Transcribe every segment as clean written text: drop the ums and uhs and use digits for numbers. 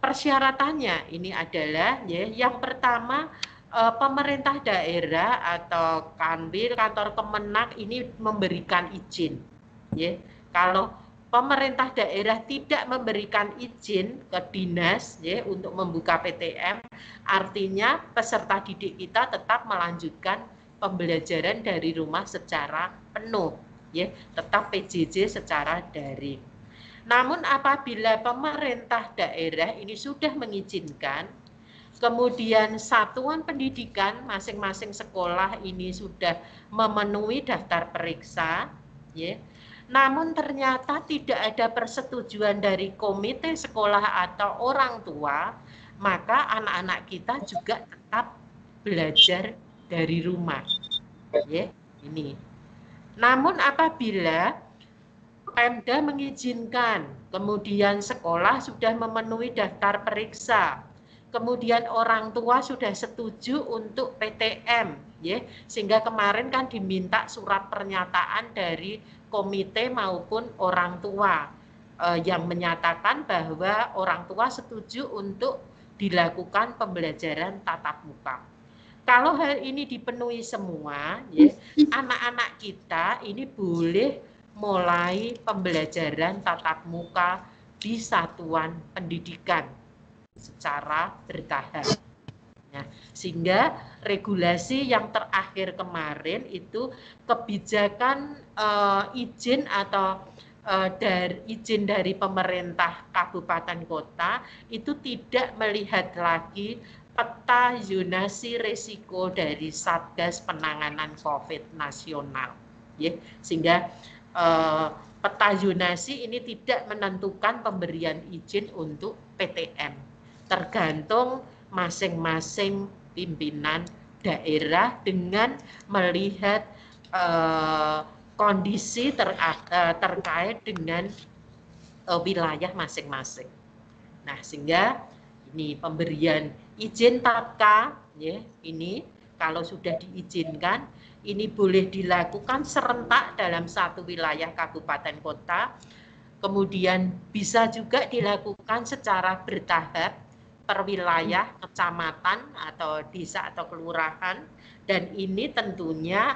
persyaratannya ini adalah ya, yang pertama pemerintah daerah atau Kanwil, kantor Kemenak ini memberikan izin. Ya, kalau pemerintah daerah tidak memberikan izin ke dinas ya untuk membuka PTM, artinya peserta didik kita tetap melanjutkan pembelajaran dari rumah secara penuh, ya, tetap PJJ secara daring. Namun apabila pemerintah daerah ini sudah mengizinkan, kemudian satuan pendidikan masing-masing sekolah ini sudah memenuhi daftar periksa, ya, namun ternyata tidak ada persetujuan dari komite sekolah atau orang tua, maka anak-anak kita juga tetap belajar dari rumah. Ya, ini. Namun apabila Pemda mengizinkan, kemudian sekolah sudah memenuhi daftar periksa, kemudian orang tua sudah setuju untuk PTM, ya, sehingga kemarin kan diminta surat pernyataan dari komite maupun orang tua yang menyatakan bahwa orang tua setuju untuk dilakukan pembelajaran tatap muka. Kalau hal ini dipenuhi semua, ya, anak-anak kita ini boleh mulai pembelajaran tatap muka di satuan pendidikan secara bertahap. Nah, sehingga regulasi yang terakhir kemarin itu kebijakan izin atau izin dari pemerintah kabupaten kota itu tidak melihat lagi peta zonasi risiko dari Satgas Penanganan COVID nasional, ya, sehingga peta zonasi ini tidak menentukan pemberian izin untuk PTM, tergantung masing-masing pimpinan daerah dengan melihat kondisi terkait dengan wilayah masing-masing. Nah, sehingga ini pemberian izin TAPKA, ya, ini kalau sudah diizinkan, ini boleh dilakukan serentak dalam satu wilayah kabupaten kota, kemudian bisa juga dilakukan secara bertahap per wilayah kecamatan atau desa atau kelurahan, dan ini tentunya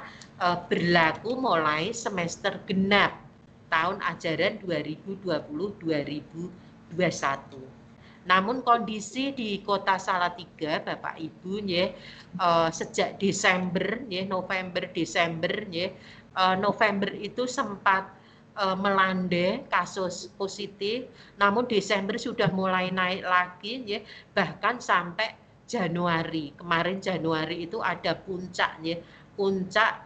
berlaku mulai semester genap tahun ajaran 2020-2021. Namun kondisi di Kota Salatiga, Bapak Ibu, ya, sejak Desember, ya, November Desember, ya, November itu sempat melandai kasus positif, namun Desember sudah mulai naik lagi, ya, bahkan sampai Januari. Kemarin Januari itu ada puncaknya, puncak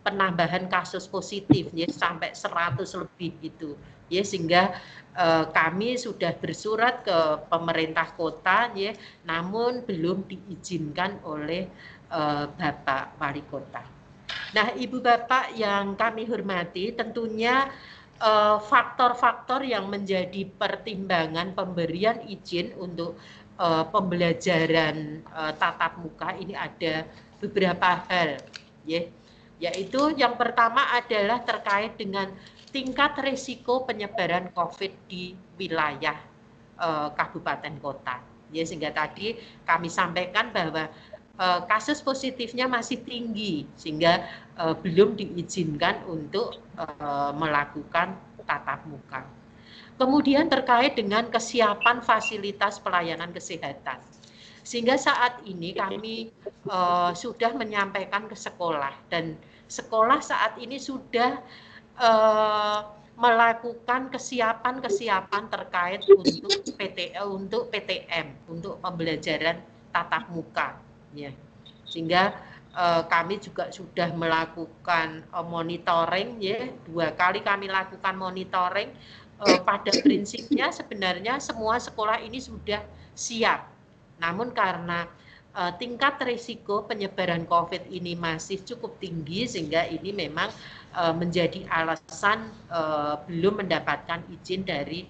penambahan kasus positif, ya, sampai 100 lebih itu, ya, sehingga kami sudah bersurat ke pemerintah kota, ya, namun belum diizinkan oleh Bapak Wali Kota. Nah, Ibu Bapak yang kami hormati, tentunya faktor-faktor yang menjadi pertimbangan pemberian izin untuk pembelajaran tatap muka ini ada beberapa hal, ya, yaitu yang pertama adalah terkait dengan tingkat risiko penyebaran COVID di wilayah kabupaten kota. Ya, sehingga tadi kami sampaikan bahwa kasus positifnya masih tinggi, sehingga belum diizinkan untuk melakukan tatap muka. Kemudian terkait dengan kesiapan fasilitas pelayanan kesehatan. Sehingga saat ini kami sudah menyampaikan ke sekolah, dan sekolah saat ini sudah melakukan kesiapan terkait untuk PTM, untuk pembelajaran tatap muka, ya, sehingga kami juga sudah melakukan monitoring, ya, 2 kali kami lakukan monitoring. Pada prinsipnya sebenarnya semua sekolah ini sudah siap, namun karena tingkat risiko penyebaran COVID ini masih cukup tinggi, sehingga ini memang menjadi alasan belum mendapatkan izin dari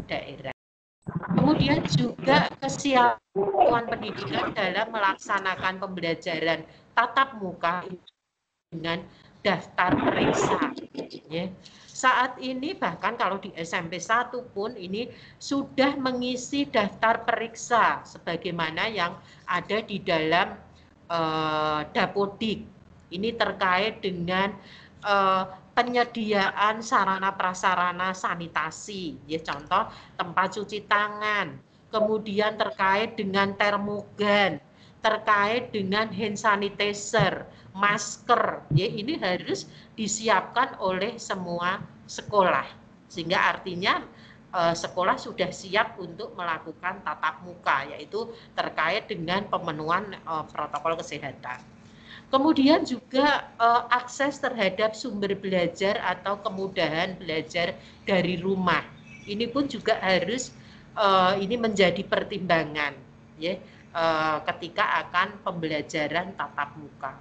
daerah. Kemudian juga kesiapan pendidikan dalam melaksanakan pembelajaran tatap muka dengan daftar periksa. Ya. Saat ini bahkan kalau di SMP 1 pun ini sudah mengisi daftar periksa sebagaimana yang ada di dalam Dapodik. Ini terkait dengan penyediaan sarana prasarana sanitasi, ya contoh tempat cuci tangan, kemudian terkait dengan termogan, terkait dengan hand sanitizer, masker, ya ini harus disiapkan oleh semua sekolah, sehingga artinya sekolah sudah siap untuk melakukan tatap muka, yaitu terkait dengan pemenuhan protokol kesehatan. Kemudian juga akses terhadap sumber belajar atau kemudahan belajar dari rumah. Ini pun juga harus ini menjadi pertimbangan ya ketika akan pembelajaran tatap muka.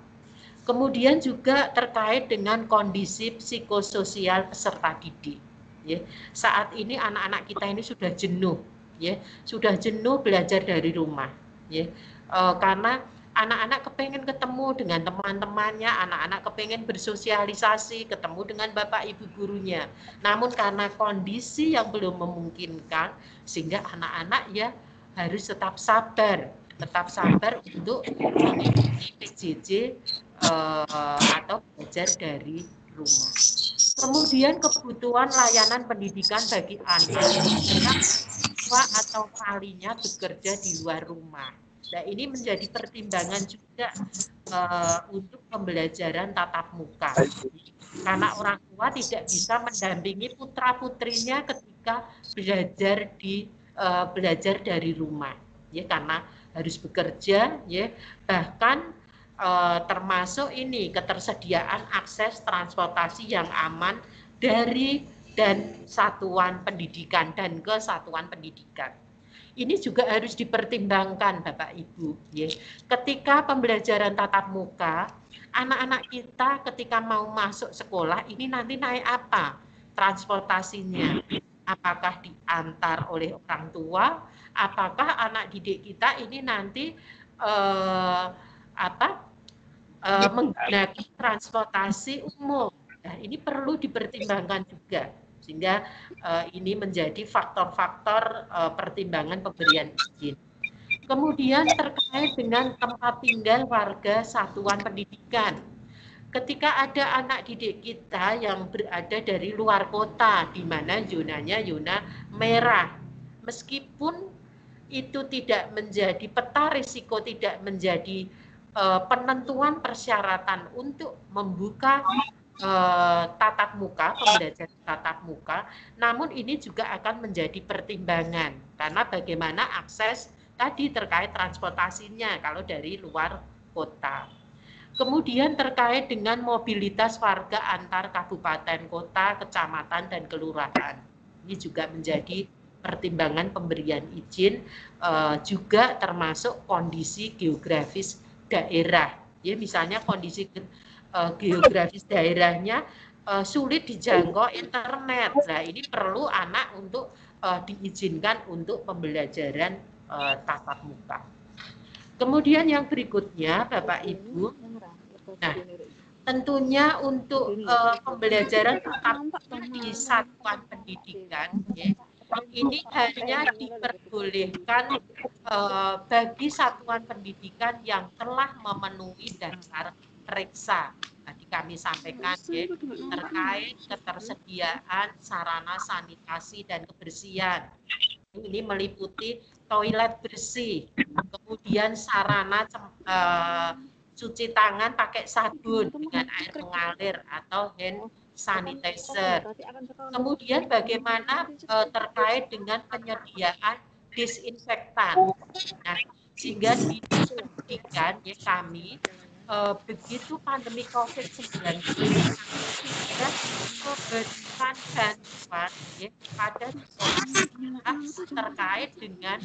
Kemudian juga terkait dengan kondisi psikososial peserta didik. Ya, saat ini anak-anak kita ini sudah jenuh, ya, sudah jenuh belajar dari rumah, ya, karena anak-anak kepengen ketemu dengan teman-temannya, anak-anak kepengen bersosialisasi, ketemu dengan bapak ibu gurunya. Namun karena kondisi yang belum memungkinkan, sehingga anak-anak ya harus tetap sabar untuk mengikuti PJJ atau belajar dari rumah. Kemudian kebutuhan layanan pendidikan bagi anak yang tua atau walinya bekerja di luar rumah. Nah, ini menjadi pertimbangan juga untuk pembelajaran tatap muka. Karena orang tua tidak bisa mendampingi putra-putrinya ketika belajar dari rumah. Ya, karena harus bekerja, ya, bahkan termasuk ini ketersediaan akses transportasi yang aman dari dan satuan pendidikan dan ke satuan pendidikan. Ini juga harus dipertimbangkan Bapak Ibu. Ya. Ketika pembelajaran tatap muka, anak-anak kita ketika mau masuk sekolah ini nanti naik apa? Transportasinya. Apakah diantar oleh orang tua? Apakah anak didik kita ini nanti menggunakan transportasi umum? Nah, ini perlu dipertimbangkan juga, sehingga ini menjadi faktor-faktor pertimbangan pemberian izin. Kemudian terkait dengan tempat tinggal warga satuan pendidikan. Ketika ada anak didik kita yang berada dari luar kota, di mana zonanya zona merah, meskipun itu tidak menjadi peta risiko, tidak menjadi penentuan persyaratan untuk membuka tatap muka, pembelajaran tatap muka, namun ini juga akan menjadi pertimbangan karena bagaimana akses tadi terkait transportasinya kalau dari luar kota. Kemudian terkait dengan mobilitas warga antar kabupaten, kota, kecamatan, dan kelurahan. Ini juga menjadi pertimbangan pemberian izin, juga termasuk kondisi geografis daerah. Ya, misalnya kondisi geografis daerahnya sulit dijangkau internet. Nah, ini perlu anak untuk diizinkan untuk pembelajaran tatap muka. Kemudian yang berikutnya, Bapak Ibu, nah tentunya untuk pembelajaran tatap muka di satuan pendidikan, ya, ini hanya diperbolehkan bagi satuan pendidikan yang telah memenuhi daftar periksa. Tadi kami sampaikan ya, terkait ketersediaan sarana sanitasi dan kebersihan. Ini meliputi toilet bersih, kemudian sarana cuci tangan pakai sabun dengan air mengalir atau hand sanitizer. Kemudian bagaimana terkait dengan penyediaan disinfektan. Nah, sehingga di pendidikan ya kami begitu pandemi COVID-19 sudah memberikan bantuan ya kepada sekolah terkait dengan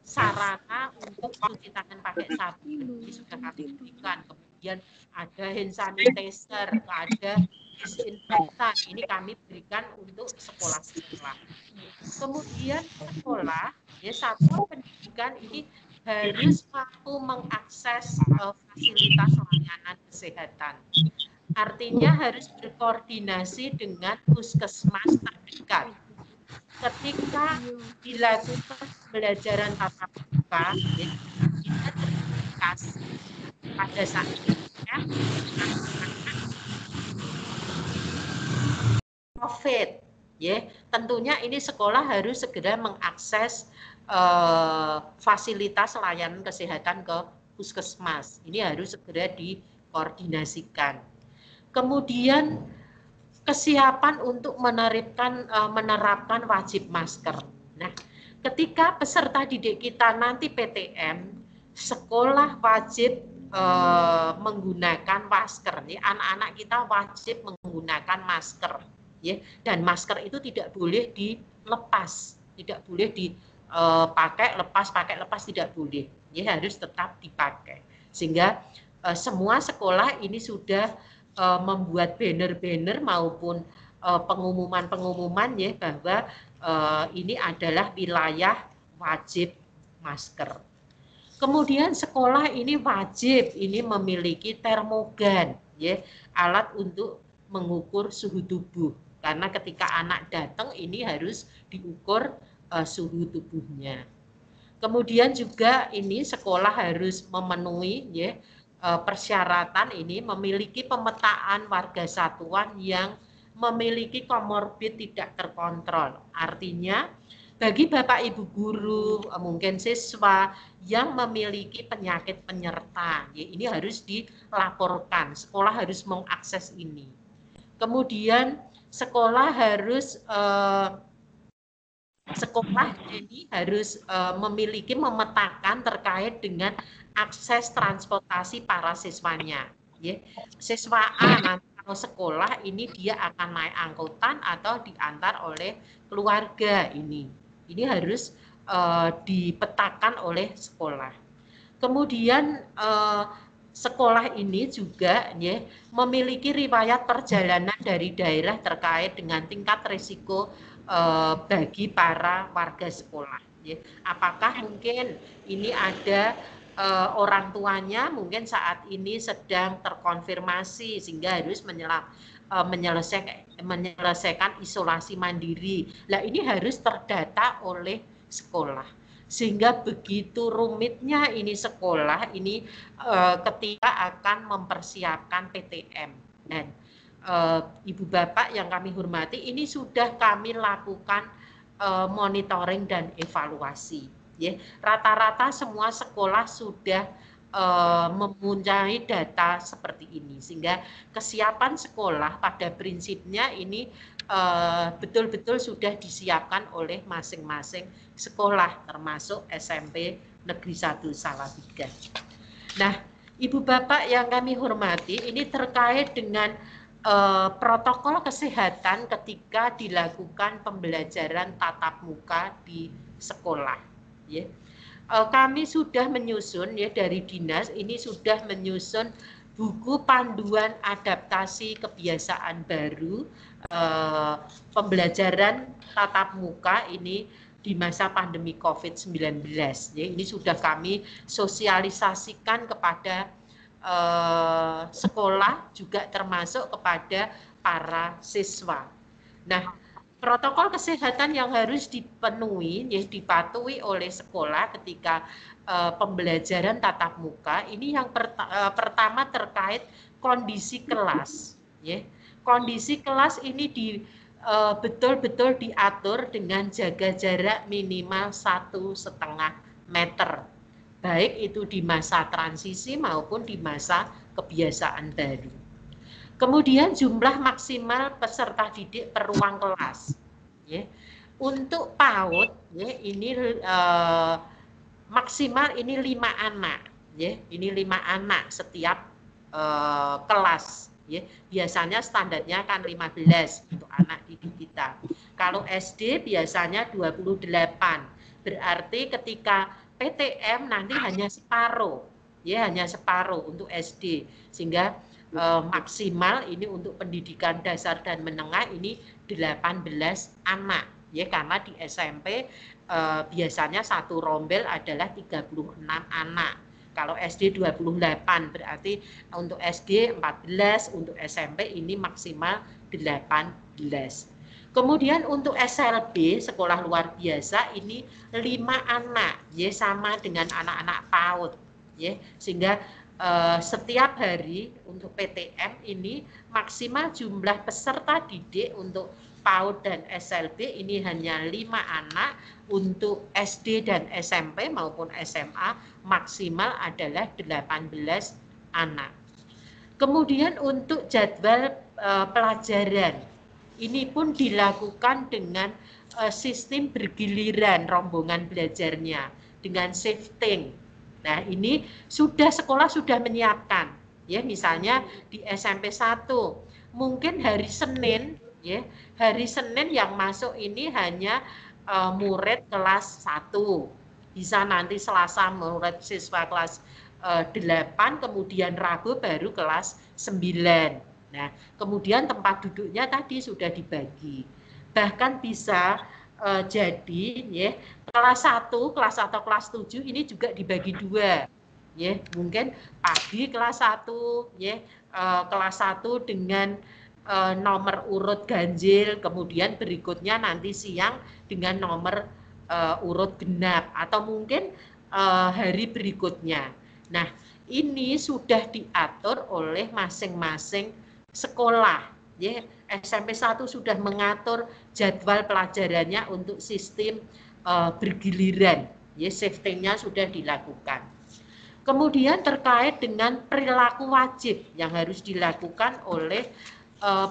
sarana untuk cuci tangan pakai sabun. Ini sudah kami berikan. Kemudian ada hand sanitizer, ada disinfektan. Ini kami berikan untuk sekolah-sekolah. Kemudian sekolah, ya satuan pendidikan ini harus mampu mengakses fasilitas layanan kesehatan. Artinya harus berkoordinasi dengan puskesmas terdekat. Ketika dilakukan pembelajaran tatap muka, ya, kita terindikasi pada saat ini ya, COVID, ya, tentunya ini sekolah harus segera mengakses fasilitas layanan kesehatan ke puskesmas. Ini harus segera dikoordinasikan. Kemudian kesiapan untuk menerapkan wajib masker. Nah, ketika peserta didik kita nanti PTM, sekolah wajib menggunakan masker. Anak-anak kita wajib menggunakan masker. Ya, dan masker itu tidak boleh dilepas, tidak boleh dipakai lepas tidak boleh. Ya, harus tetap dipakai. Sehingga semua sekolah ini sudah membuat banner-banner maupun pengumuman-pengumuman ya bahwa ini adalah wilayah wajib masker. Kemudian sekolah ini wajib ini memiliki termogan ya, alat untuk mengukur suhu tubuh. Karena ketika anak datang ini harus diukur suhu tubuhnya. Kemudian juga ini sekolah harus memenuhi ya persyaratan ini memiliki pemetaan warga satuan yang memiliki komorbid tidak terkontrol. Artinya bagi Bapak Ibu guru, mungkin siswa yang memiliki penyakit penyerta, ya ini harus dilaporkan. Sekolah harus mengakses ini. Kemudian sekolah harus memiliki memetakan terkait dengan akses transportasi para siswanya. Ya. Siswa A nanti kalau sekolah ini dia akan naik angkutan atau diantar oleh keluarga ini. Ini harus dipetakan oleh sekolah. Kemudian sekolah ini juga ya, memiliki riwayat perjalanan dari daerah terkait dengan tingkat risiko bagi para warga sekolah. Ya. Apakah mungkin ini ada orang tuanya mungkin saat ini sedang terkonfirmasi sehingga harus menyelesaikan isolasi mandiri. Nah ini harus terdata oleh sekolah. Sehingga begitu rumitnya ini sekolah ini ketika akan mempersiapkan PTM. Dan Ibu Bapak yang kami hormati, ini sudah kami lakukan monitoring dan evaluasi. Ya, rata-rata semua sekolah sudah mempunyai data seperti ini, sehingga kesiapan sekolah pada prinsipnya ini betul-betul sudah disiapkan oleh masing-masing sekolah, termasuk SMP Negeri 1 Salatiga. Nah, Ibu Bapak yang kami hormati, ini terkait dengan protokol kesehatan ketika dilakukan pembelajaran tatap muka di sekolah. Ya. Kami sudah menyusun ya dari dinas ini sudah menyusun buku panduan adaptasi kebiasaan baru pembelajaran tatap muka ini di masa pandemi COVID-19. Ya, ini sudah kami sosialisasikan kepada sekolah juga termasuk kepada para siswa. Nah, protokol kesehatan yang harus dipenuhi, ya, dipatuhi oleh sekolah ketika pembelajaran tatap muka ini yang pertama terkait kondisi kelas. Ya. Kondisi kelas ini betul-betul diatur dengan jaga jarak minimal 1,5 meter. Baik itu di masa transisi maupun di masa kebiasaan baru. Kemudian jumlah maksimal peserta didik per ruang kelas. Ya. Untuk PAUD, ya, ini maksimal ini 5 anak. Ya. Ini 5 anak setiap kelas. Ya. Biasanya standarnya kan 15 untuk anak didik kita. Kalau SD biasanya 28. Berarti ketika PTM nanti hanya separuh, ya hanya separuh untuk SD, sehingga maksimal ini untuk pendidikan dasar dan menengah ini 18 anak, ya, karena di SMP biasanya satu rombel adalah 36 anak. Kalau SD 28, berarti untuk SD 14, untuk SMP ini maksimal 18. Kemudian untuk SLB, sekolah luar biasa, ini 5 anak, ya, sama dengan anak-anak PAUD, ya, sehingga setiap hari untuk PTM ini maksimal jumlah peserta didik untuk PAUD dan SLB ini hanya 5 anak, untuk SD dan SMP maupun SMA maksimal adalah 18 anak. Kemudian untuk jadwal pelajaran, ini pun dilakukan dengan sistem bergiliran rombongan belajarnya, dengan shifting. Nah, ini sekolah sudah menyiapkan, ya, misalnya di SMP 1, mungkin hari Senin, ya, hari Senin yang masuk ini hanya murid kelas 1. Bisa nanti Selasa murid siswa kelas 8, kemudian Rabu baru kelas 9. Nah, kemudian tempat duduknya tadi sudah dibagi. Bahkan bisa jadi, ya, kelas 1, kelas atau kelas 7 ini juga dibagi 2. Ya, mungkin pagi kelas 1, ya, kelas 1 dengan nomor urut ganjil, kemudian berikutnya nanti siang dengan nomor urut genap, atau mungkin hari berikutnya. Nah, ini sudah diatur oleh masing-masing sekolah, ya. SMP 1 sudah mengatur jadwal pelajarannya untuk sistem bergiliran, ya, shiftingnya sudah dilakukan. Kemudian terkait dengan perilaku wajib yang harus dilakukan oleh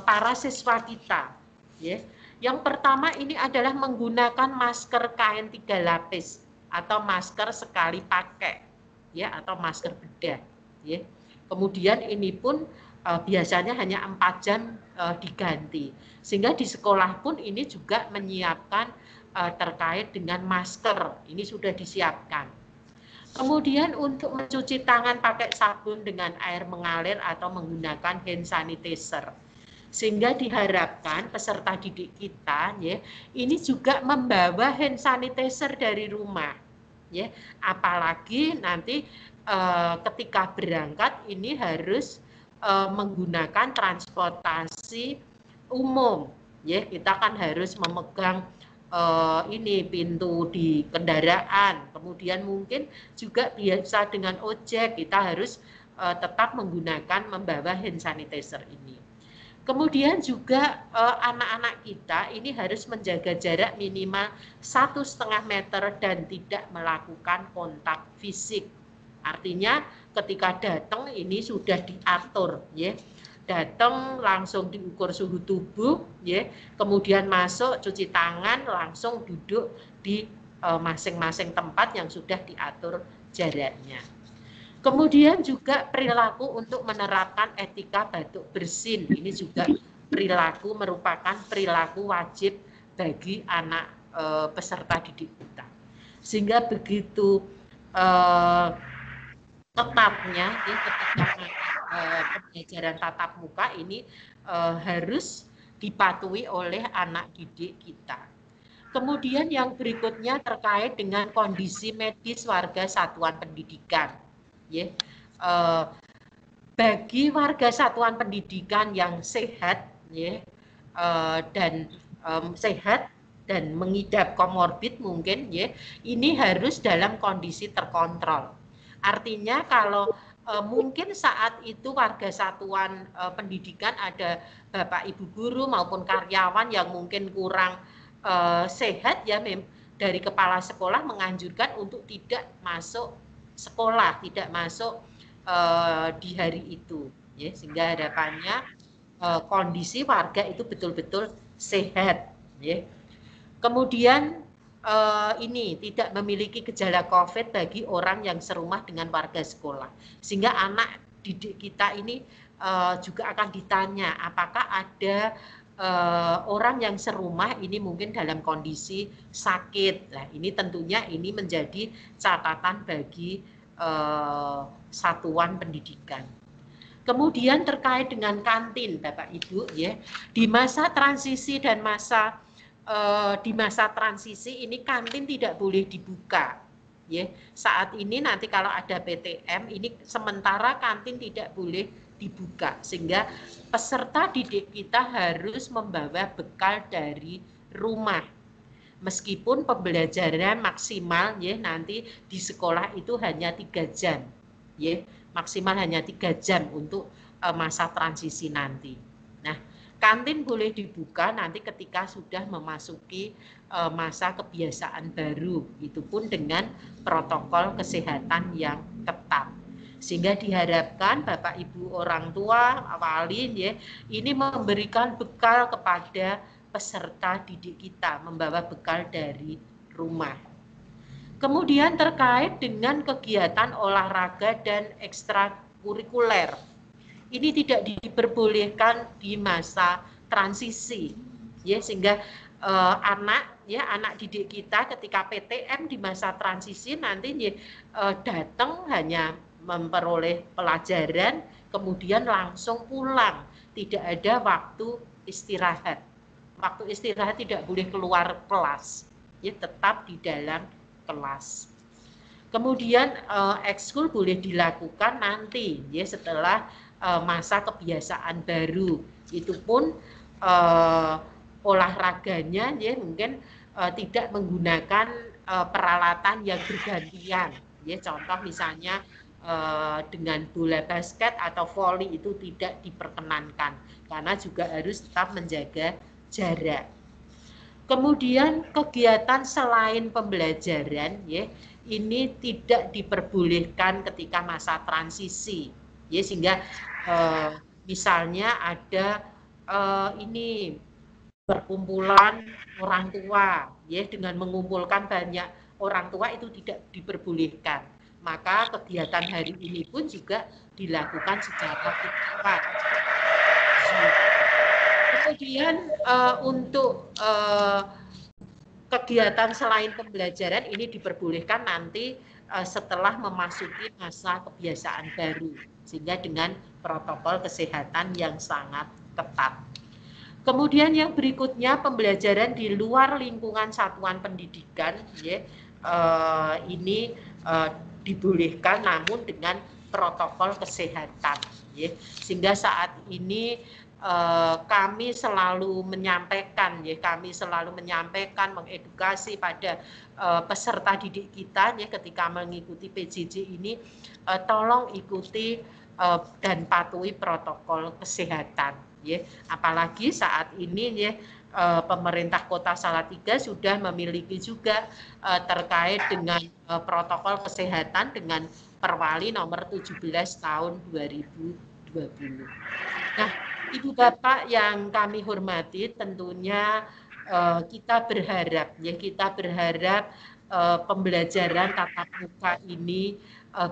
para siswa kita, ya. Yang pertama ini adalah menggunakan masker kain 3 lapis atau masker sekali pakai, ya, atau masker bedah, ya. Kemudian ini pun biasanya hanya 4 jam diganti, sehingga di sekolah pun ini juga menyiapkan terkait dengan masker, ini sudah disiapkan. Kemudian untuk mencuci tangan pakai sabun dengan air mengalir atau menggunakan hand sanitizer, sehingga diharapkan peserta didik kita, ya, ini juga membawa hand sanitizer dari rumah, ya, apalagi nanti ketika berangkat ini harus menggunakan transportasi umum, ya, kita kan harus memegang ini pintu di kendaraan, kemudian mungkin juga biasa dengan ojek, kita harus tetap membawa hand sanitizer ini. Kemudian juga anak-anak kita ini harus menjaga jarak minimal 1,5 meter dan tidak melakukan kontak fisik. Artinya ketika datang ini sudah diatur, ya. Datang langsung diukur suhu tubuh, ya. Kemudian masuk cuci tangan, langsung duduk di masing-masing tempat yang sudah diatur jaraknya. Kemudian juga perilaku untuk menerapkan etika batuk bersin, ini juga perilaku merupakan perilaku wajib bagi anak peserta didik kita. Sehingga begitu ketatnya, ya, ketika pembelajaran tatap muka ini harus dipatuhi oleh anak didik kita. Kemudian yang berikutnya terkait dengan kondisi medis warga satuan pendidikan. Ya, bagi warga satuan pendidikan yang sehat, ya, dan sehat dan mengidap komorbid mungkin, ya, ini harus dalam kondisi terkontrol. Artinya kalau mungkin saat itu warga satuan pendidikan ada Bapak Ibu guru maupun karyawan yang mungkin kurang sehat, ya, dari kepala sekolah menganjurkan untuk tidak masuk sekolah, tidak masuk di hari itu, ya, sehingga harapannya kondisi warga itu betul-betul sehat, ya. Kemudian ini tidak memiliki gejala COVID bagi orang yang serumah dengan warga sekolah, sehingga anak didik kita ini juga akan ditanya apakah ada orang yang serumah ini mungkin dalam kondisi sakit. Nah, ini tentunya ini menjadi catatan bagi satuan pendidikan. Kemudian terkait dengan kantin, Bapak Ibu, ya, di masa transisi dan masa di masa transisi ini kantin tidak boleh dibuka. Ya, saat ini nanti kalau ada PTM ini sementara kantin tidak boleh dibuka sehingga peserta didik kita harus membawa bekal dari rumah. Meskipun pembelajaran maksimal ya nanti di sekolah itu hanya 3 jam. Ya, maksimal hanya 3 jam untuk masa transisi nanti. Nah, kantin boleh dibuka nanti ketika sudah memasuki masa kebiasaan baru, itu pun dengan protokol kesehatan yang ketat. Sehingga diharapkan Bapak Ibu orang tua, wali ya, ini memberikan bekal kepada peserta didik kita, membawa bekal dari rumah. Kemudian terkait dengan kegiatan olahraga dan ekstrakurikuler. Ini tidak diperbolehkan di masa transisi, ya sehingga anak didik kita ketika PTM di masa transisi nanti datang hanya memperoleh pelajaran, kemudian langsung pulang, tidak ada waktu istirahat. Waktu istirahat tidak boleh keluar kelas, ya tetap di dalam kelas. Kemudian ekskul boleh dilakukan nanti, ya setelah masa kebiasaan baru. Itu pun olahraganya ya mungkin tidak menggunakan peralatan yang bergantian. Ya contoh misalnya dengan bola basket atau voli itu tidak diperkenankan karena juga harus tetap menjaga jarak. Kemudian kegiatan selain pembelajaran ya ini tidak diperbolehkan ketika masa transisi ya sehingga misalnya ada ini perkumpulan orang tua ya dengan mengumpulkan banyak orang tua itu tidak diperbolehkan, maka kegiatan hari ini pun juga dilakukan secara virtual. Kemudian untuk kegiatan selain pembelajaran ini diperbolehkan nanti setelah memasuki masa kebiasaan baru sehingga dengan protokol kesehatan yang sangat ketat. Kemudian yang berikutnya pembelajaran di luar lingkungan satuan pendidikan ya ini dibolehkan namun dengan protokol kesehatan ya sehingga saat ini kami selalu menyampaikan mengedukasi pada peserta didik kita ya ketika mengikuti PJJ ini tolong ikuti dan patuhi protokol kesehatan ya apalagi saat ini ya pemerintah Kota Salatiga sudah memiliki juga terkait dengan protokol kesehatan dengan Perwali nomor 17 tahun 2020. Nah, Ibu Bapak yang kami hormati, tentunya kita berharap pembelajaran tatap muka ini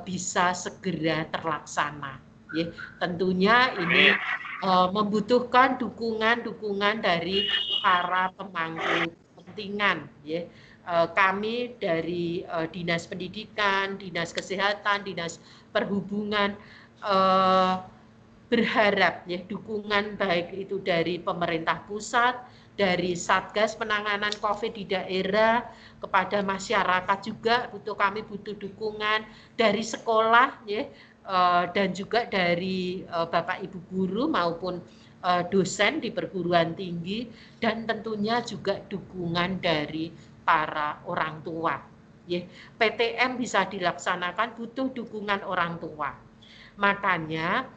bisa segera terlaksana. Ya, tentunya ini membutuhkan dukungan dari para pemangku kepentingan. Ya. Kami dari Dinas Pendidikan, Dinas Kesehatan, Dinas Perhubungan berharap ya dukungan baik itu dari pemerintah pusat, dari Satgas Penanganan COVID di daerah, kepada masyarakat juga kami butuh dukungan dari sekolah ya dan juga dari Bapak Ibu guru maupun dosen di perguruan tinggi dan tentunya juga dukungan dari para orang tua. Ya, PTM bisa dilaksanakan butuh dukungan orang tua. Makanya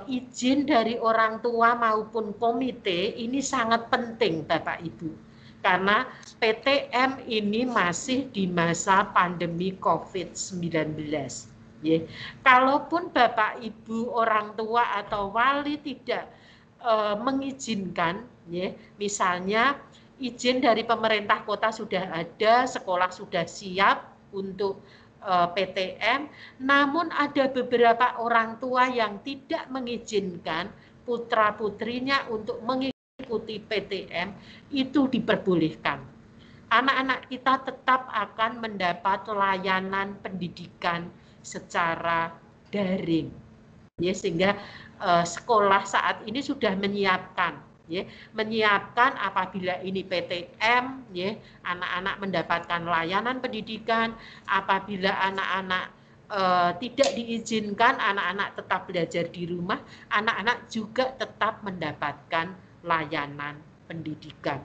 izin dari orang tua maupun komite ini sangat penting Bapak Ibu karena PTM ini masih di masa pandemi COVID-19 ya. Kalaupun Bapak Ibu orang tua atau wali tidak mengizinkan ya misalnya izin dari pemerintah kota sudah ada, sekolah sudah siap untuk PTM, namun ada beberapa orang tua yang tidak mengizinkan putra-putrinya untuk mengikuti PTM, itu diperbolehkan. Anak-anak kita tetap akan mendapat layanan pendidikan secara daring. Ya, sehingga sekolah saat ini sudah menyiapkan ya, menyiapkan apabila ini PTM, ya, anak-anak mendapatkan layanan pendidikan, apabila anak-anak tidak diizinkan, anak-anak tetap belajar di rumah, anak-anak juga tetap mendapatkan layanan pendidikan.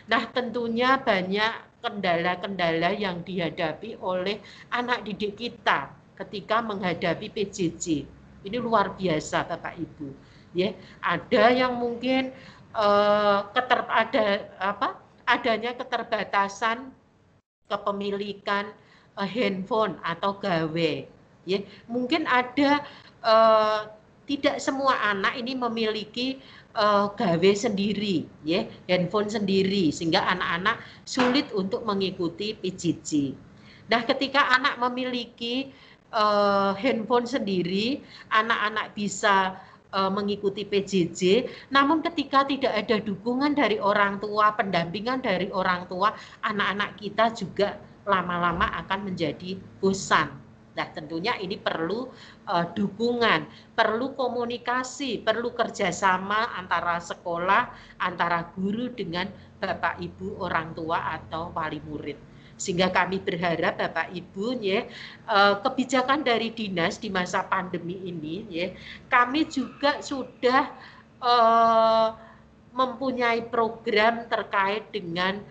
Nah, tentunya banyak kendala-kendala yang dihadapi oleh anak didik kita ketika menghadapi PJJ. Ini luar biasa, Bapak Ibu. Ya, ada yang mungkin adanya keterbatasan kepemilikan handphone atau gawe. Ya, mungkin ada tidak semua anak ini memiliki gawe sendiri, ya, handphone sendiri, sehingga anak-anak sulit untuk mengikuti PJJ. Nah, ketika anak memiliki handphone sendiri, anak-anak bisa mengikuti PJJ, namun ketika tidak ada dukungan dari orang tua, pendampingan dari orang tua, anak-anak kita juga lama-lama akan menjadi bosan. Nah, tentunya ini perlu dukungan, perlu komunikasi, perlu kerjasama antara sekolah, antara guru dengan Bapak Ibu orang tua atau wali murid. Sehingga kami berharap Bapak Ibu, ya, kebijakan dari dinas di masa pandemi ini, ya, kami juga sudah mempunyai program terkait dengan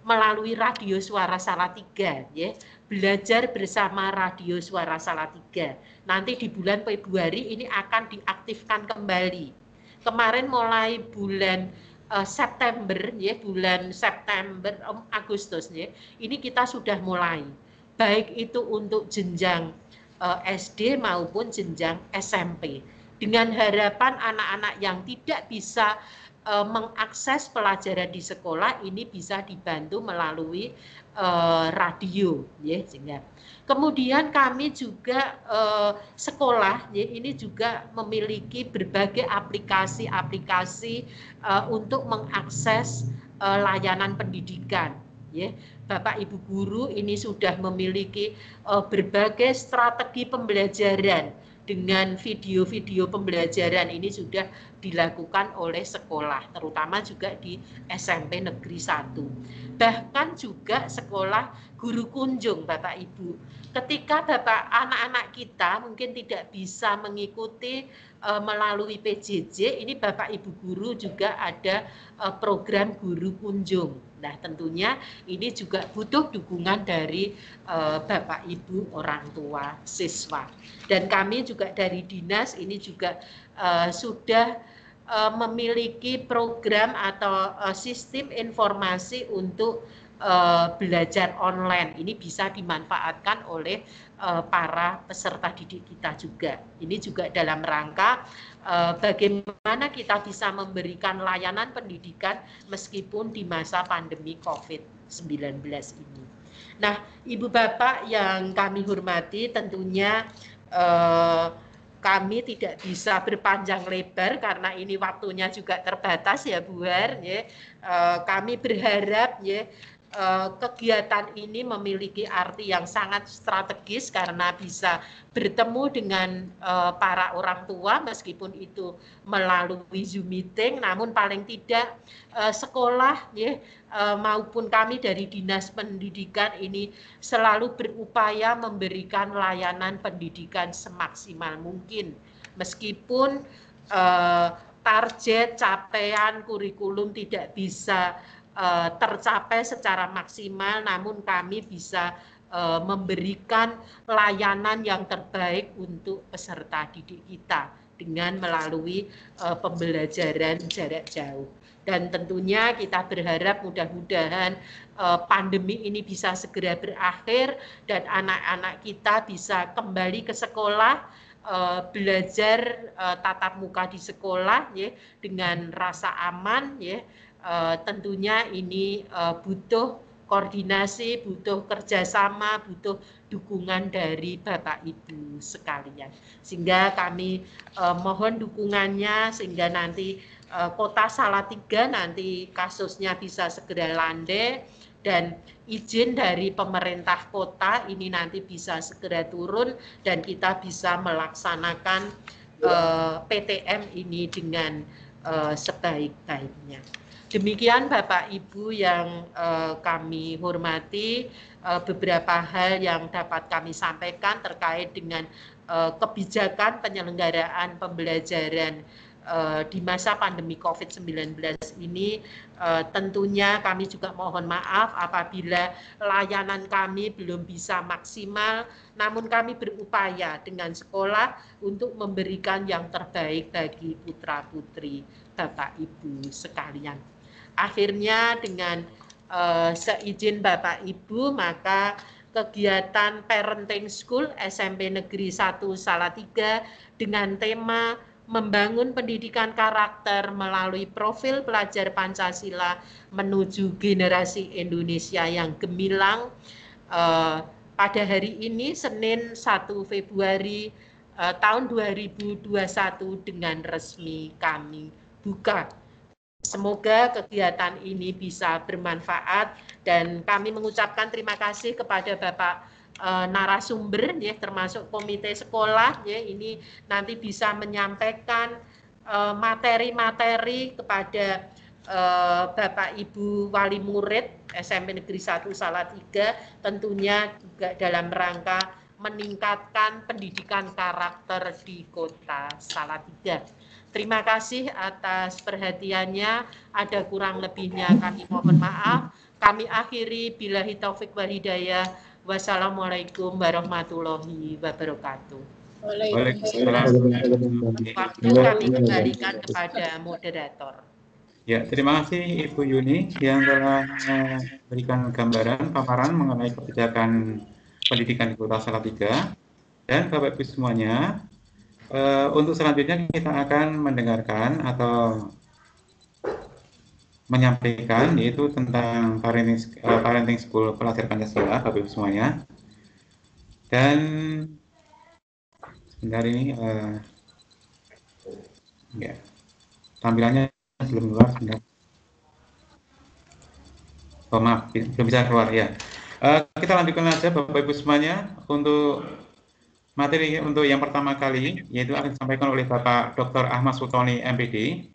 melalui Radio Suara Salatiga, ya, belajar bersama Radio Suara Salatiga. Nanti di bulan Februari ini akan diaktifkan kembali. Kemarin mulai bulan September, ya, bulan September, Agustus, ya, ini kita sudah mulai, baik itu untuk jenjang SD maupun jenjang SMP, dengan harapan anak-anak yang tidak bisa mengakses pelajaran di sekolah ini bisa dibantu melalui radio, ya, sehingga kemudian kami juga sekolah, ya, ini juga memiliki berbagai aplikasi-aplikasi untuk mengakses layanan pendidikan, ya. Bapak Ibu guru ini sudah memiliki berbagai strategi pembelajaran. Dengan video-video pembelajaran ini sudah dilakukan oleh sekolah, terutama juga di SMP Negeri 1. Bahkan juga sekolah guru kunjung, Bapak Ibu. Ketika anak-anak kita mungkin tidak bisa mengikuti melalui PJJ, ini Bapak Ibu guru juga ada program guru kunjung. Nah, tentunya ini juga butuh dukungan dari Bapak Ibu orang tua siswa. Dan kami juga dari dinas ini juga sudah memiliki program atau sistem informasi untuk belajar online. Ini bisa dimanfaatkan oleh para peserta didik kita juga. Ini juga dalam rangka bagaimana kita bisa memberikan layanan pendidikan meskipun di masa pandemi COVID-19 ini. Nah, Ibu Bapak yang kami hormati, tentunya kami tidak bisa berpanjang lebar karena ini waktunya juga terbatas, ya Bu Har, ya. Kami berharap, ya, kegiatan ini memiliki arti yang sangat strategis karena bisa bertemu dengan para orang tua meskipun itu melalui Zoom meeting, namun paling tidak sekolah, ya, maupun kami dari Dinas Pendidikan ini selalu berupaya memberikan layanan pendidikan semaksimal mungkin meskipun target capaian kurikulum tidak bisa tercapai secara maksimal, namun kami bisa memberikan layanan yang terbaik untuk peserta didik kita dengan melalui pembelajaran jarak jauh. Dan tentunya kita berharap mudah-mudahan pandemi ini bisa segera berakhir dan anak-anak kita bisa kembali ke sekolah, belajar tatap muka di sekolah, ya, dengan rasa aman, ya. Tentunya ini butuh koordinasi, butuh kerjasama, butuh dukungan dari Bapak Ibu sekalian. Sehingga kami mohon dukungannya sehingga nanti Kota Salatiga nanti kasusnya bisa segera landai dan izin dari pemerintah kota ini nanti bisa segera turun dan kita bisa melaksanakan PTM ini dengan sebaik-baiknya. Demikian Bapak Ibu yang kami hormati, beberapa hal yang dapat kami sampaikan terkait dengan kebijakan penyelenggaraan pembelajaran di masa pandemi COVID-19 ini. Tentunya kami juga mohon maaf apabila layanan kami belum bisa maksimal, namun kami berupaya dengan sekolah untuk memberikan yang terbaik bagi putra-putri Bapak Ibu sekalian. Akhirnya dengan seizin Bapak Ibu, maka kegiatan Parenting School SMP Negeri 1 Salatiga dengan tema membangun pendidikan karakter melalui profil pelajar Pancasila menuju generasi Indonesia yang gemilang, pada hari ini Senin 1 Februari tahun 2021 dengan resmi kami buka. Semoga kegiatan ini bisa bermanfaat dan kami mengucapkan terima kasih kepada Bapak narasumber ya, termasuk komite sekolah ya, ini nanti bisa menyampaikan materi-materi kepada Bapak Ibu wali murid SMP Negeri 1 Salatiga, tentunya juga dalam rangka meningkatkan pendidikan karakter di Kota Salatiga. Terima kasih atas perhatiannya. Ada kurang lebihnya kami mohon maaf. Kami akhiri billahi taufik wal hidayah. Wassalamualaikum warahmatullahi wabarakatuh. Waalaikumsalam. Waktu kami kembalikan kepada moderator. Ya, terima kasih Ibu Yuni yang telah memberikan gambaran paparan mengenai kebijakan pendidikan di Kota Salatiga. Dan Bapak Ibu semuanya, untuk selanjutnya kita akan mendengarkan atau menyampaikan yaitu tentang Parenting School Pelajar Pancasila, Bapak Ibu semuanya. Dan sebentar ini ya, tampilannya belum keluar, sebentar. Oh maaf, belum bisa keluar ya. Kita lanjutkan aja Bapak Ibu semuanya untuk materi untuk yang pertama kali, yaitu akan disampaikan oleh Bapak Dr. Ahmad Sultoni MPD.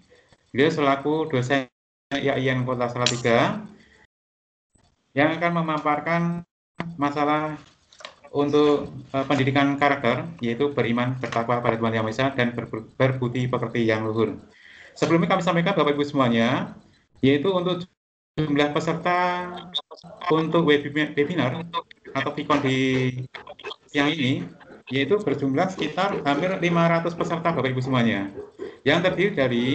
Beliau selaku dosen IAIN Kota Salatiga yang akan memaparkan masalah untuk pendidikan karakter, yaitu beriman, bertakwa pada Tuhan Yang Maha Esa, dan berbudi pekerti yang luhur. Sebelumnya kami sampaikan Bapak Ibu semuanya, yaitu untuk jumlah peserta untuk webinar atau VCon di siang ini, yaitu berjumlah sekitar hampir 500 peserta Bapak Ibu semuanya, yang terdiri dari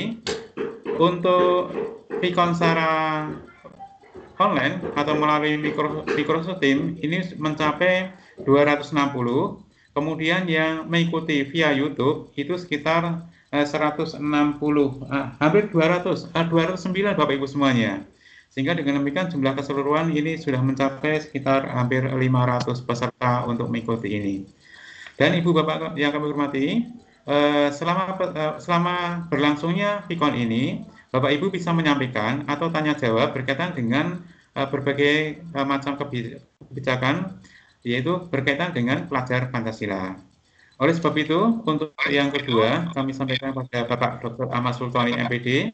untuk VCon secara online atau melalui Microsoft Teams ini mencapai 260, kemudian yang mengikuti via YouTube itu sekitar 160, hampir 209 Bapak Ibu semuanya. Sehingga dengan demikian jumlah keseluruhan ini sudah mencapai sekitar hampir 500 peserta untuk mengikuti ini. Dan Ibu Bapak yang kami hormati, selama berlangsungnya VCon ini, Bapak Ibu bisa menyampaikan atau tanya jawab berkaitan dengan berbagai macam kebijakan, yaitu berkaitan dengan pelajar Pancasila. Oleh sebab itu, untuk yang kedua, kami sampaikan pada Bapak Dr. Ahmad Sultoni MPD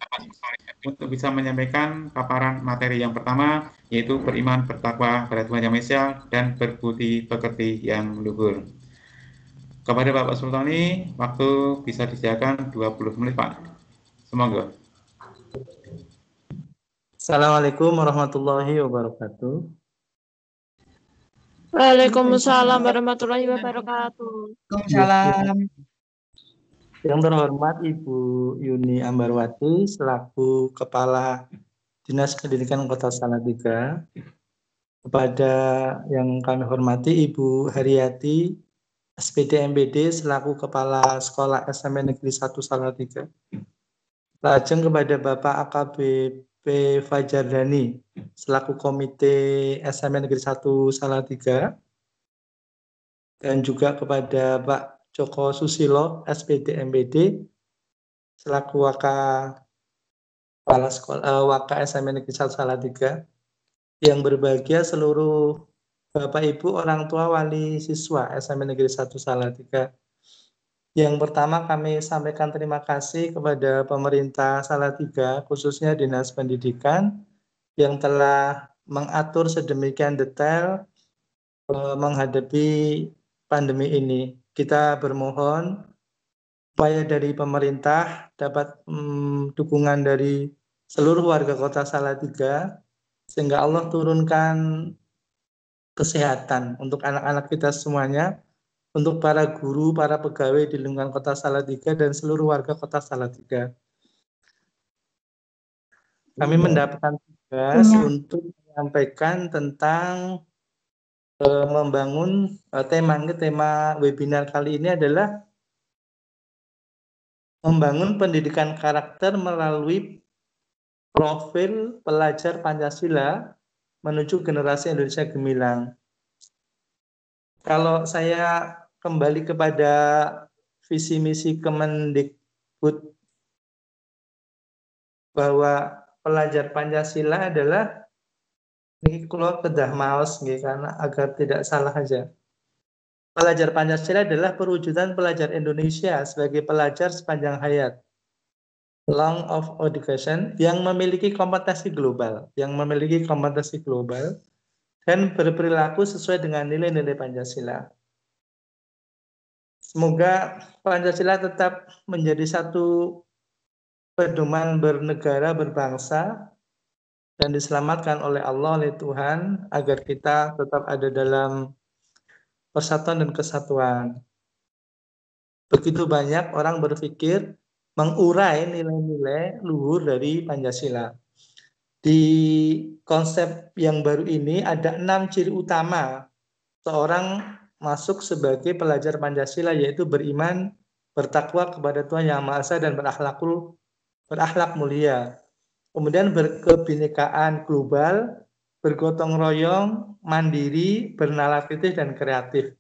untuk bisa menyampaikan paparan materi yang pertama, yaitu beriman, bertakwa pada Tuhan Yang Maha Esa, dan berbudi pekerti yang luhur. Kepada Bapak Sultoni, waktu bisa disediakan 20 menit, Pak. Semoga. Assalamualaikum warahmatullahi wabarakatuh. Waalaikumsalam warahmatullahi wabarakatuh. Waalaikumsalam. Yang terhormat Ibu Yuni Ambarwati selaku Kepala Dinas Pendidikan Kota Salatiga. Kepada yang kami hormati Ibu Haryati SPD MPD selaku Kepala Sekolah SMP Negeri 1 Salatiga. Lajeng kepada Bapak AKBP Fajar Dhani selaku Komite SMP Negeri 1 Salatiga. Dan juga kepada Pak Joko Susilo SPD MPD selaku Kepala Sekolah Waka SMP Negeri 1 Salatiga. Yang berbahagia seluruh Bapak Ibu orang tua wali siswa SMP Negeri 1 Salatiga. Yang pertama kami sampaikan terima kasih kepada pemerintah Salatiga, khususnya Dinas Pendidikan, yang telah mengatur sedemikian detail menghadapi pandemi ini. Kita bermohon supaya dari pemerintah dapat dukungan dari seluruh warga kota Salatiga, sehingga Allah turunkan kesehatan untuk anak-anak kita semuanya, untuk para guru, para pegawai di lingkungan kota Salatiga, dan seluruh warga kota Salatiga. Kami mendapatkan tugas untuk menyampaikan tentang membangun tema webinar kali ini adalah membangun pendidikan karakter melalui profil pelajar Pancasila menuju generasi Indonesia gemilang. Kalau saya kembali kepada visi misi Kemendikbud bahwa pelajar Pancasila adalah ini kalau kedah maos karena agar tidak salah aja. Pelajar Pancasila adalah perwujudan pelajar Indonesia sebagai pelajar sepanjang hayat. Long of education yang memiliki kompetensi global, dan berperilaku sesuai dengan nilai-nilai Pancasila. Semoga Pancasila tetap menjadi satu pedoman bernegara, berbangsa, dan diselamatkan oleh Allah, oleh Tuhan, agar kita tetap ada dalam persatuan dan kesatuan. Begitu banyak orang berpikir mengurai nilai-nilai luhur dari Pancasila. Di konsep yang baru ini ada 6 ciri utama seorang masuk sebagai pelajar Pancasila, yaitu beriman, bertakwa kepada Tuhan Yang Maha Esa, dan berakhlak mulia. Kemudian berkebinekaan global, bergotong royong, mandiri, bernalar kritis, dan kreatif.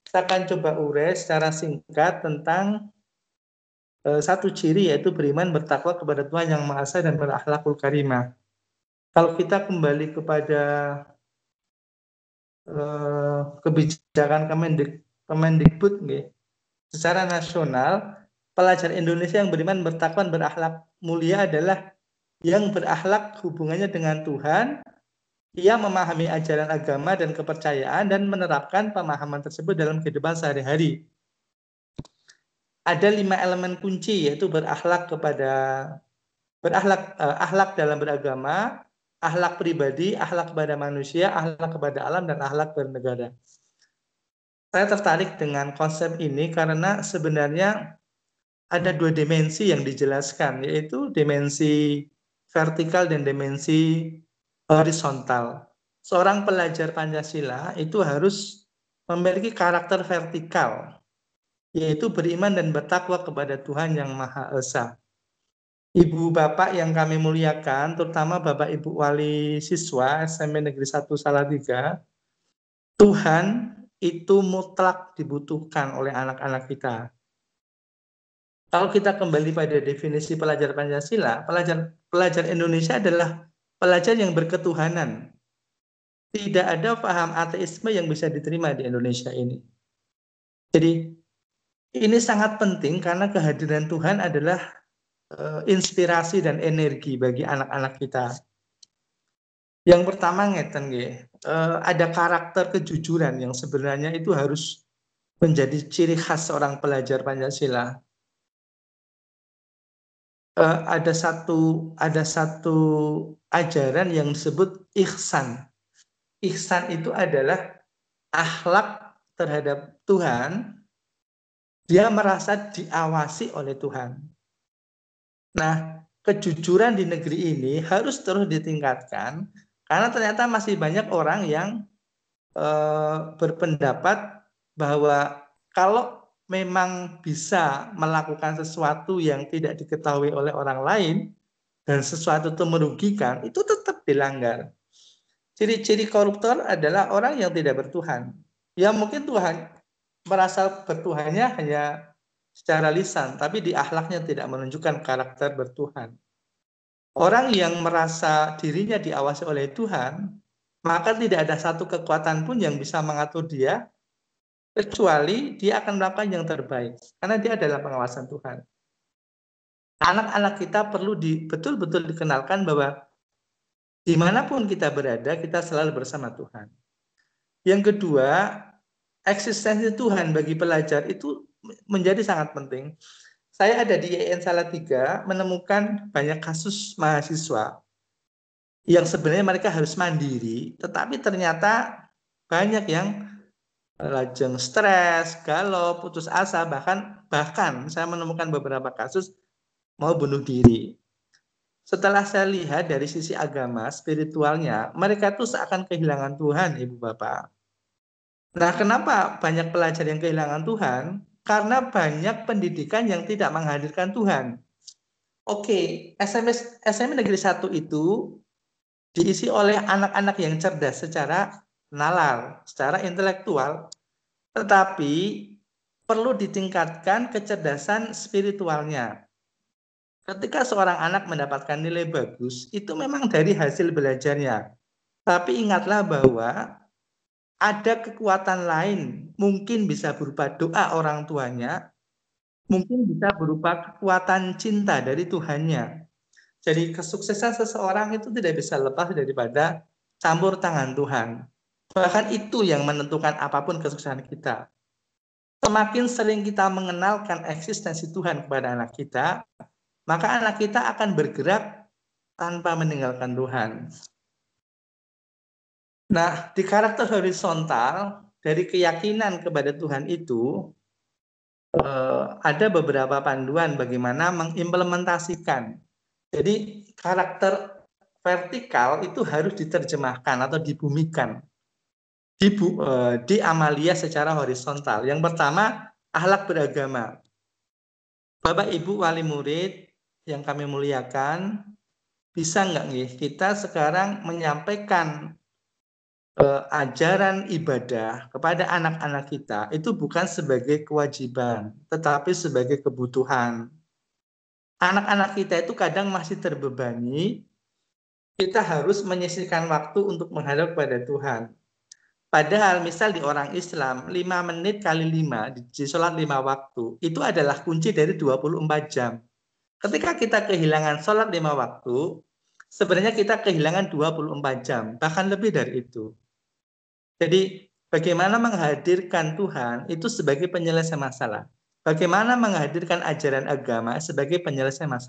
Saya akan coba urai secara singkat tentang satu ciri, yaitu beriman, bertakwa kepada Tuhan Yang Maha Esa, dan berakhlakul karimah. Kalau kita kembali kepada kebijakan Kemendikbud secara nasional, pelajar Indonesia yang beriman, bertakwa, dan berakhlak mulia adalah yang berakhlak hubungannya dengan Tuhan, ia memahami ajaran agama dan kepercayaan dan menerapkan pemahaman tersebut dalam kehidupan sehari-hari. Ada 5 elemen kunci, yaitu akhlak dalam beragama, akhlak pribadi, akhlak kepada manusia, akhlak kepada alam, dan akhlak bernegara. Saya tertarik dengan konsep ini karena sebenarnya ada 2 dimensi yang dijelaskan, yaitu dimensi vertikal dan dimensi horizontal. Seorang pelajar Pancasila itu harus memiliki karakter vertikal, yaitu beriman dan bertakwa kepada Tuhan Yang Maha Esa. Ibu bapak yang kami muliakan, terutama bapak ibu wali siswa SMP Negeri 1 Salatiga, Tuhan itu mutlak dibutuhkan oleh anak-anak kita. Kalau kita kembali pada definisi pelajar Pancasila, pelajar Indonesia adalah pelajar yang berketuhanan. Tidak ada paham ateisme yang bisa diterima di Indonesia ini. Jadi ini sangat penting karena kehadiran Tuhan adalah inspirasi dan energi bagi anak-anak kita. Yang pertama ada karakter kejujuran yang sebenarnya itu harus menjadi ciri khas seorang pelajar Pancasila. Ada satu ajaran yang disebut ihsan. Ihsan itu adalah akhlak terhadap Tuhan, dia merasa diawasi oleh Tuhan. Nah, kejujuran di negeri ini harus terus ditingkatkan, karena ternyata masih banyak orang yang berpendapat bahwa kalau memang bisa melakukan sesuatu yang tidak diketahui oleh orang lain dan sesuatu itu merugikan, itu tetap dilanggar. Ciri-ciri koruptor adalah orang yang tidak bertuhan. Ya mungkin Tuhan merasa bertuhannya hanya secara lisan, tapi di akhlaknya tidak menunjukkan karakter bertuhan. Orang yang merasa dirinya diawasi oleh Tuhan, maka tidak ada satu kekuatan pun yang bisa mengatur dia kecuali dia akan melakukan yang terbaik, karena dia adalah pengawasan Tuhan. Anak-anak kita perlu betul-betul dikenalkan bahwa dimanapun kita berada, kita selalu bersama Tuhan. Yang kedua, eksistensi Tuhan bagi pelajar itu menjadi sangat penting. Saya ada di IAIN Salatiga menemukan banyak kasus mahasiswa yang sebenarnya mereka harus mandiri, tetapi ternyata banyak yang lajeng stres, galau, putus asa, bahkan saya menemukan beberapa kasus mau bunuh diri. Setelah saya lihat dari sisi agama, spiritualnya, mereka tuh seakan kehilangan Tuhan, Ibu Bapak. Nah, kenapa banyak pelajar yang kehilangan Tuhan? Karena banyak pendidikan yang tidak menghadirkan Tuhan. Oke, SMA Negeri 1 itu diisi oleh anak-anak yang cerdas secara nalar, secara intelektual, tetapi perlu ditingkatkan kecerdasan spiritualnya. Ketika seorang anak mendapatkan nilai bagus, itu memang dari hasil belajarnya. Tapi ingatlah bahwa ada kekuatan lain, mungkin bisa berupa doa orang tuanya, mungkin bisa berupa kekuatan cinta dari Tuhannya. Jadi kesuksesan seseorang itu tidak bisa lepas daripada campur tangan Tuhan. Bahkan itu yang menentukan apapun kesuksesan kita. Semakin sering kita mengenalkan eksistensi Tuhan kepada anak kita, maka anak kita akan bergerak tanpa meninggalkan Tuhan. Nah, di karakter horizontal, dari keyakinan kepada Tuhan itu, ada beberapa panduan bagaimana mengimplementasikan. Jadi, karakter vertikal itu harus diterjemahkan atau dibumikan di amalia secara horizontal. Yang pertama, akhlak beragama. Bapak Ibu wali murid yang kami muliakan, bisa nggak nih kita sekarang menyampaikan ajaran ibadah kepada anak-anak kita itu bukan sebagai kewajiban, tetapi sebagai kebutuhan. Anak-anak kita itu kadang masih terbebani, kita harus menyisihkan waktu untuk menghadap kepada Tuhan. Padahal misal di orang Islam, 5 menit kali 5, di sholat 5 waktu, itu adalah kunci dari 24 jam. Ketika kita kehilangan sholat 5 waktu, sebenarnya kita kehilangan 24 jam, bahkan lebih dari itu. Jadi bagaimana menghadirkan Tuhan itu sebagai penyelesaian masalah. Bagaimana menghadirkan ajaran agama sebagai penyelesaian masalah.